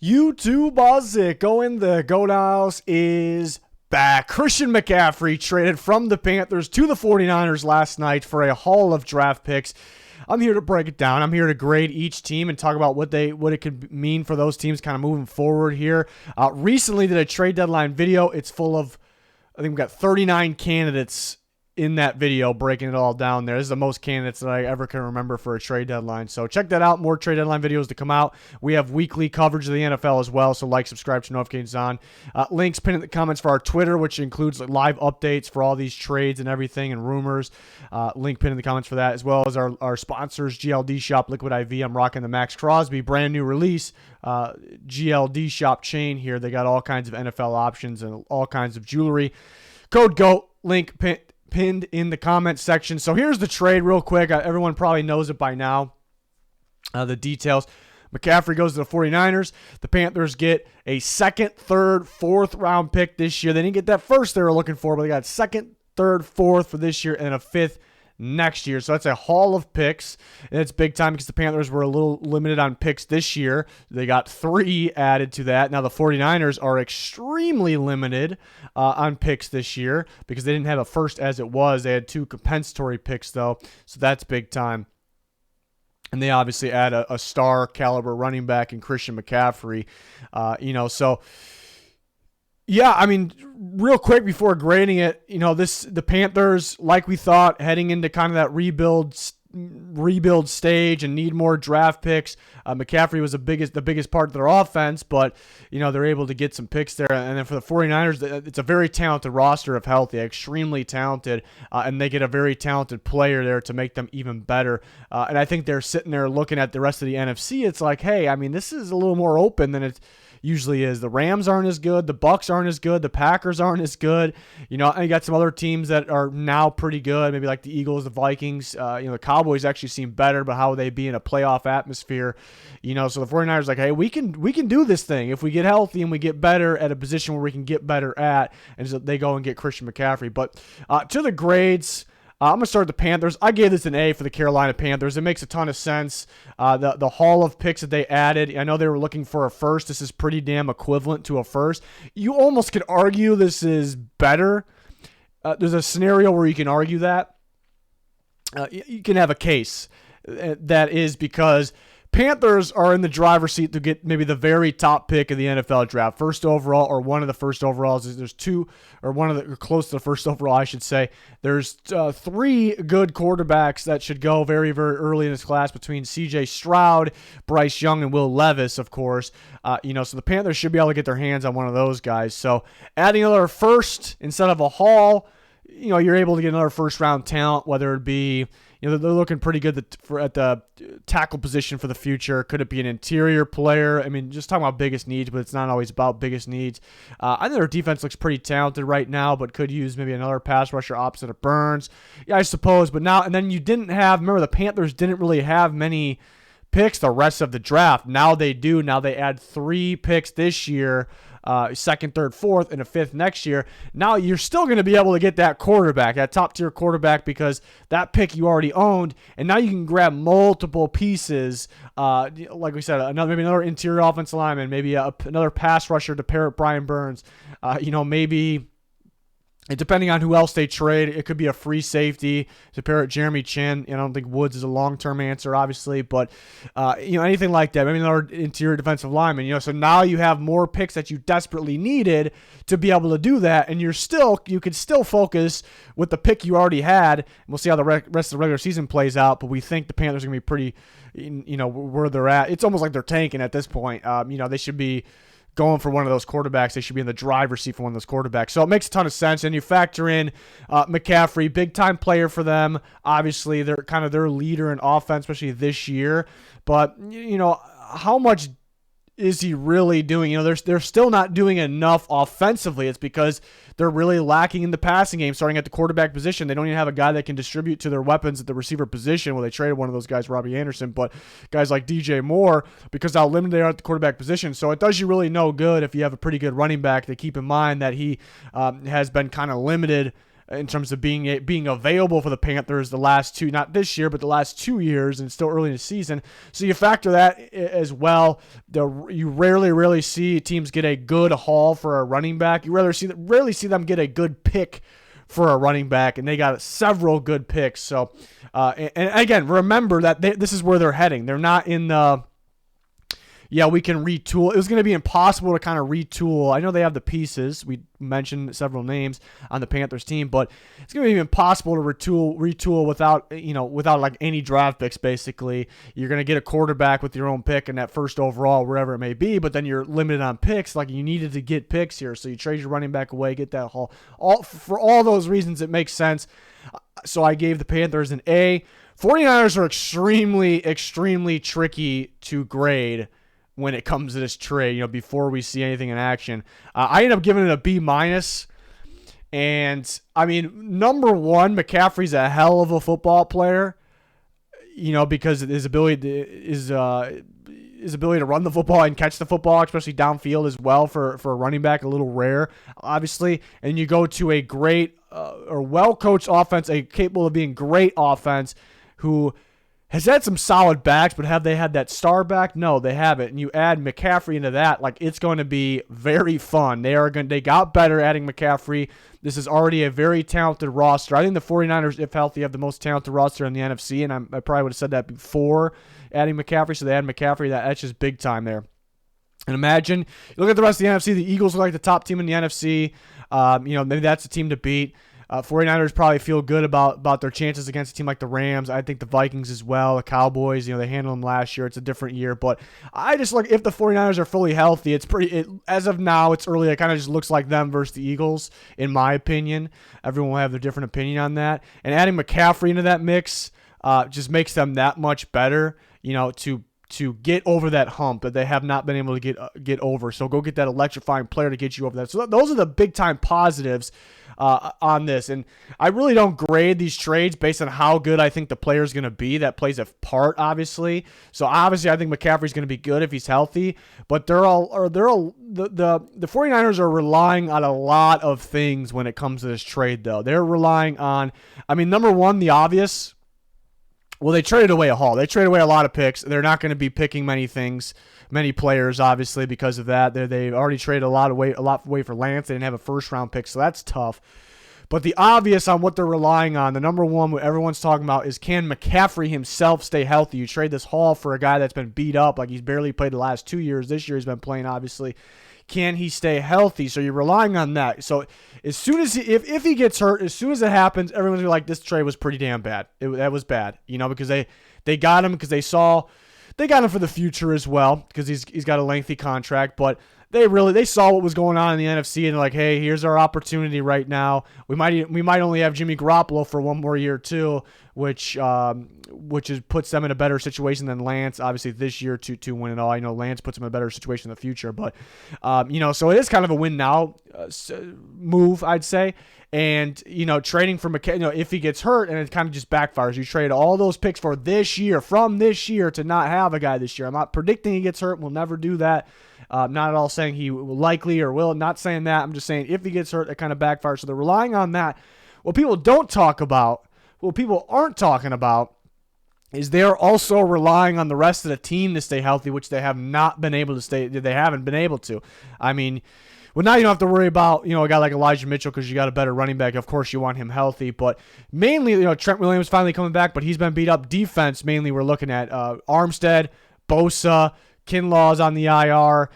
YouTube Bozzico in the Goat House is back. Christian McCaffrey traded from the Panthers to the 49ers last night for a haul of draft picks. I'm here to break it down. I'm here to grade each team and talk about what it could mean for those teams kind of moving forward here. Recently did a trade deadline video. It's full of, I think we've got 39 candidates in that video, breaking it all down there. This is the most candidates that I ever can remember for a trade deadline. So check that out. More trade deadline videos to come out. We have weekly coverage of the NFL as well. So like, subscribe, to notifications on. Links pinned in the comments for our Twitter, which includes live updates for all these trades and everything and rumors. Link pinned in the comments for that, as well as our sponsors, GLD Shop, Liquid IV. I'm rocking the Max Crosby brand new release GLD Shop chain here. They got all kinds of NFL options and all kinds of jewelry. Code GOAT, link pinned in the comments section. So here's the trade real quick. Everyone probably knows it by now. The details. McCaffrey goes to the 49ers. The Panthers get a second, third, fourth round pick this year. They didn't get that first they were looking for, but they got second, third, fourth for this year and a fifth next year. So that's a haul of picks, and it's big time because the Panthers were a little limited on picks this year. They got 3 added to that. Now the 49ers are extremely limited on picks this year because they didn't have a first as it was. They had 2 compensatory picks though, so that's big time. And they obviously add a star caliber running back in Christian McCaffrey. So yeah, I mean, real quick before grading it, the Panthers, like we thought, heading into kind of that rebuild stage and need more draft picks. McCaffrey was the biggest part of their offense, but they're able to get some picks there. And then for the 49ers, it's a very talented roster if healthy, extremely talented, and they get a very talented player there to make them even better. And I think they're sitting there looking at the rest of the NFC. It's like, hey, I mean, this is a little more open than it usually is. The Rams aren't as good. The Bucks aren't as good. The Packers aren't as good. You got some other teams that are now pretty good, maybe like the Eagles, the Vikings. The Cowboys actually seem better, but how would they be in a playoff atmosphere? So the 49ers like, hey, we can do this thing if we get healthy and we get better at a position where we can get better at. And so they go and get Christian McCaffrey. But to the grades, I'm going to start with the Panthers. I gave this an A for the Carolina Panthers. It makes a ton of sense. The haul of picks that they added, I know they were looking for a first. This is pretty damn equivalent to a first. You almost could argue this is better. There's a scenario where you can argue that. You can have a case. That is because Panthers are in the driver's seat to get maybe the very top pick of the NFL draft, first overall or one of the first overalls. There's 2 or one of the or close to the first overall, I should say. There's 3 good quarterbacks that should go very, very early in this class between C.J. Stroud, Bryce Young, and Will Levis, of course. So the Panthers should be able to get their hands on one of those guys. So adding another first instead of a haul, you're able to get another first-round talent, whether it be, they're looking pretty good at the tackle position for the future. Could it be an interior player? I mean, just talking about biggest needs, but it's not always about biggest needs. I think their defense looks pretty talented right now, but could use maybe another pass rusher opposite of Burns. Yeah, I suppose. But now, and then you remember the Panthers didn't really have many picks the rest of the draft. Now they do. Now they add 3 picks this year. Second, third, fourth, and a fifth next year. Now you're still going to be able to get that quarterback, that top-tier quarterback, because that pick you already owned, and now you can grab multiple pieces. Like we said, maybe another interior offensive lineman, maybe another pass rusher to pair with Brian Burns. Maybe, depending on who else they trade, it could be a free safety to pair with Jeremy Chin. I don't think Woods is a long-term answer, obviously, but anything like that. Maybe another interior defensive lineman. So now you have more picks that you desperately needed to be able to do that, and you could still focus with the pick you already had. And we'll see how the rest of the regular season plays out, but we think the Panthers are going to be pretty, where they're at. It's almost like they're tanking at this point. They should be going for one of those quarterbacks. They should be in the driver's seat for one of those quarterbacks. So it makes a ton of sense. And you factor in McCaffrey, big-time player for them. Obviously, they're kind of their leader in offense, especially this year. But, how much is he really doing? They're still not doing enough offensively. It's because they're really lacking in the passing game, starting at the quarterback position. They don't even have a guy that can distribute to their weapons at the receiver position. Well, they traded one of those guys, Robbie Anderson, but guys like DJ Moore, because how limited they are at the quarterback position. So it does you really no good if you have a pretty good running back to keep in mind that he has been kind of limited in terms of being available for the Panthers the last two, not this year, but the last 2 years, and it's still early in the season. So you factor that as well. You rarely see teams get a good haul for a running back. You rarely see them get a good pick for a running back, and they got several good picks. So, and again, remember that this is where they're heading. They're not in the, we can retool. It was going to be impossible to kind of retool. I know they have the pieces. We mentioned several names on the Panthers team, but it's going to be impossible to retool without like any draft picks, basically. You're going to get a quarterback with your own pick in that first overall, wherever it may be, but then you're limited on picks. Like, you needed to get picks here, so you trade your running back away, get that haul. For all those reasons, it makes sense. So I gave the Panthers an A. 49ers are extremely tricky to grade when it comes to this trade, before we see anything in action. I end up giving it a B-. And, I mean, number one, McCaffrey's a hell of a football player, because his ability to run the football and catch the football, especially downfield as well, for a running back, a little rare, obviously. And you go to a great or well-coached offense, a capable of being great offense, who has had some solid backs, but have they had that star back? No, they haven't. And you add McCaffrey into that, like, it's going to be very fun. They got better adding McCaffrey. This is already a very talented roster. I think the 49ers, if healthy, have the most talented roster in the NFC, and I probably would have said that before adding McCaffrey. So they add McCaffrey, that's just big time there. And imagine, you look at the rest of the NFC, the Eagles look like the top team in the NFC. Maybe that's a team to beat. 49ers probably feel good about their chances against a team like the Rams. I think the Vikings as well, the Cowboys, they handled them last year. It's a different year. But I just look, if the 49ers are fully healthy, as of now, it's early. It kind of just looks like them versus the Eagles, in my opinion. Everyone will have their different opinion on that. And adding McCaffrey into that mix just makes them that much better, to get over that hump that they have not been able to get over. So go get that electrifying player to get you over that. So those are the big-time positives on this. And I really don't grade these trades based on how good I think the player is going to be. That plays a part, obviously. So obviously I think McCaffrey's going to be good if he's healthy. But the 49ers are relying on a lot of things when it comes to this trade, though. They're relying on, number one, the obvious. Well, they traded away a haul. They traded away a lot of picks. They're not going to be picking many players, obviously, because of that. They already traded a lot away for Lance. They didn't have a first-round pick, so that's tough. But the obvious on what they're relying on, the number one, what everyone's talking about, is can McCaffrey himself stay healthy? You trade this haul for a guy that's been beat up, like he's barely played the last 2 years. This year he's been playing, obviously. Can he stay healthy? So you're relying on that. So as soon as if he gets hurt, as soon as it happens, everyone's gonna be like, this trade was pretty damn bad. That was bad, because they got him because they got him for the future as well, because he's got a lengthy contract. But they saw what was going on in the NFC, and they're like, hey, here's our opportunity right now. We might only have Jimmy Garoppolo for one more year too, which puts them in a better situation than Lance, obviously, this year to win it all. Lance puts them in a better situation in the future, but so it is kind of a win now move, I'd say. And trading for McCaffrey, if he gets hurt and it kind of just backfires, you trade all those picks for this year, from this year, to not have a guy this year. I'm not predicting he gets hurt. We'll never do that. Not at all saying he will likely or will. Not saying that. I'm just saying if he gets hurt, it kind of backfires. So they're relying on that. What people aren't talking about is they're also relying on the rest of the team to stay healthy, which they have not been able to stay. They haven't been able to. Well, now you don't have to worry about, a guy like Elijah Mitchell because you got a better running back. Of course, you want him healthy. But mainly, Trent Williams finally coming back, but he's been beat up. Defense, mainly, we're looking at Armstead, Bosa, Kinlaw's on the IR.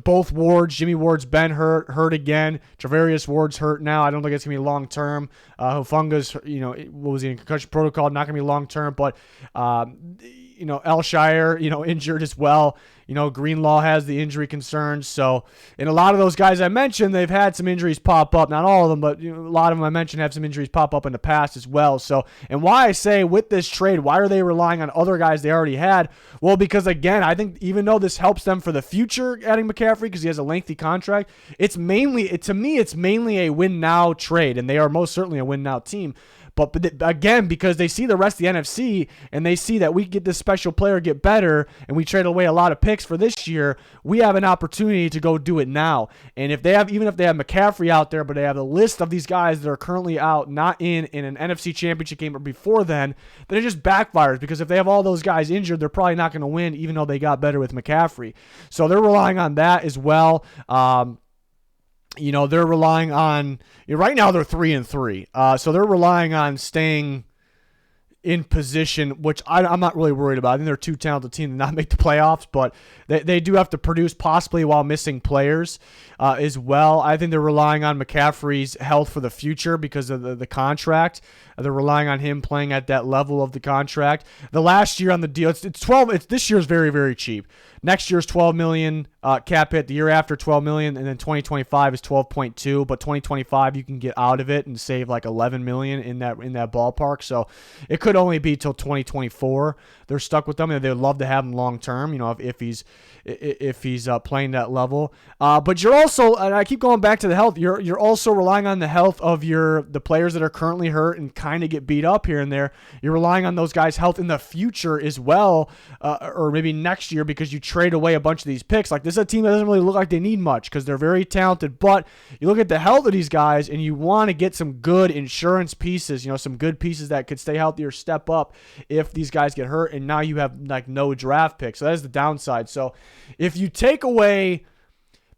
Both Wards. Jimmy Ward's been hurt again. Travarius Ward's hurt now. I don't think it's going to be long-term. Hufunga's, what was he in concussion protocol? Not going to be long-term. But, Elshire, injured as well. Greenlaw has the injury concerns. So, and a lot of those guys I mentioned, they've had some injuries pop up. Not all of them, but a lot of them I mentioned have some injuries pop up in the past as well. So, and why I say with this trade, why are they relying on other guys they already had? Well, because again, I think even though this helps them for the future, adding McCaffrey, because he has a lengthy contract, to me, it's mainly a win now trade, and they are most certainly a win now team. But again, because they see the rest of the NFC and they see that we get this special player get better and we trade away a lot of picks for this year, we have an opportunity to go do it now. And if they have, even if they have McCaffrey out there, but they have a list of these guys that are currently out, not in an NFC Championship game or before then it just backfires, because if they have all those guys injured, they're probably not going to win, even though they got better with McCaffrey. So they're relying on that as well. They're relying on, right now they're 3-3. So they're relying on staying in position, which I'm not really worried about. I think they're too talented team to not make the playoffs, but they do have to produce possibly while missing players as well. I think they're relying on McCaffrey's health for the future because of the contract. They're relying on him playing at that level of the contract. The last year on the deal, it's 12. This year's very, very cheap. Next year's $12 million cap hit. The year after $12 million, and then 2025 is 12.2. But 2025 you can get out of it and save like $11 million in that ballpark. So it could only be till 2024. They're stuck with them, and they'd love to have him long term. If he's playing that level. But you're also, and I keep going back to the health. You're also relying on the health of the players that are currently hurt and kind of get beat up here and there. You're relying on those guys' health in the future as well, or maybe next year, because you trade away a bunch of these picks. Like, this is a team that doesn't really look like they need much because they're very talented, but you look at the health of these guys and you want to get some good insurance pieces, some good pieces that could stay healthy or step up if these guys get hurt, and now you have like no draft picks. So that is the downside. So if you take away,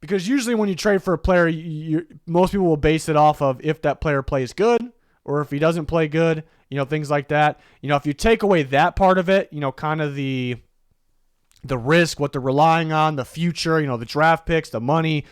because usually when you trade for a player, most people will base it off of if that player plays good or if he doesn't play good, things like that. If you take away that part of it, kind of the risk, what they're relying on, the future, the draft picks, the money,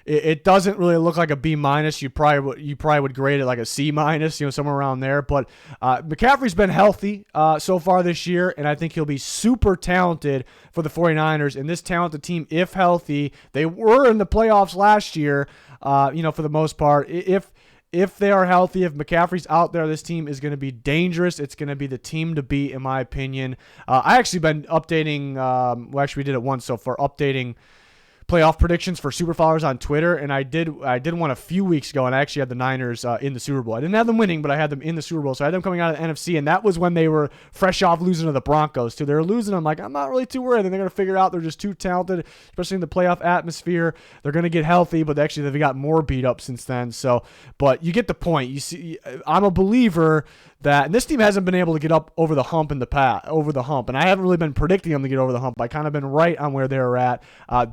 it doesn't really look like a B-. You probably would grade it like a C-, somewhere around there. But McCaffrey's been healthy so far this year, and I think he'll be super talented for the 49ers. And this talented team, if healthy, they were in the playoffs last year, for the most part. If they are healthy, if McCaffrey's out there, this team is going to be dangerous. It's going to be the team to beat, in my opinion. I actually been updating, we did it once so far, updating playoff predictions for Super Followers on Twitter, and I did one a few weeks ago, and I actually had the Niners in the Super Bowl. I didn't have them winning, but I had them in the Super Bowl, so I had them coming out of the NFC, and that was when they were fresh off losing to the Broncos, too. They were losing. I'm like, I'm not really too worried. And they're going to figure out they're just too talented, especially in the playoff atmosphere. They're going to get healthy, but actually they've got more beat up since then. So, but you get the point. You see, I'm a believer that, and this team hasn't been able to get up over the hump and I haven't really been predicting them to get over the hump. I kind of been right on where they're at.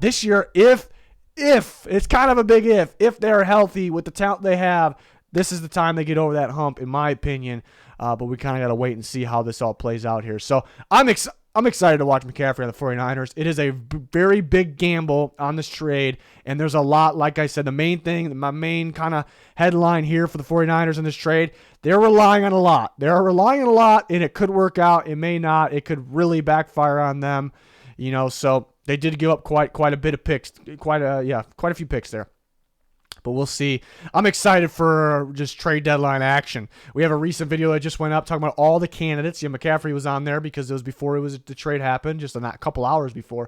This year, if it's kind of a big if they're healthy with the talent they have, this is the time they get over that hump, in my opinion. But we kind of got to wait and see how this all plays out here. So I'm excited to watch McCaffrey on the 49ers. It is a very big gamble on this trade, and there's a lot, like I said, my main kind of headline here for the 49ers in this trade, they're relying on a lot. They are relying on a lot, and it could work out. It may not. It could really backfire on them, so they did give up quite a bit of picks, quite a few picks there. But we'll see. I'm excited for just trade deadline action. We have a recent video that just went up talking about all the candidates. McCaffrey was on there because it was before the trade happened, just a couple hours before.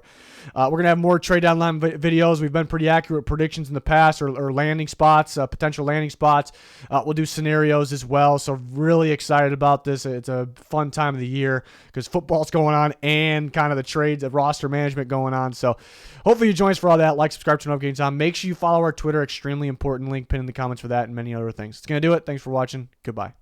We're going to have more trade deadline videos. We've been pretty accurate with predictions in the past, or landing spots, potential landing spots. We'll do scenarios as well. So really excited about this. It's a fun time of the year because football's going on and kind of the trades, the roster management going on. So hopefully you join us for all that. Like, subscribe to Notifications on. Make sure you follow our Twitter. Extremely important. Link pinned in the comments for that and many other things. It's going to do it. Thanks for watching. Goodbye.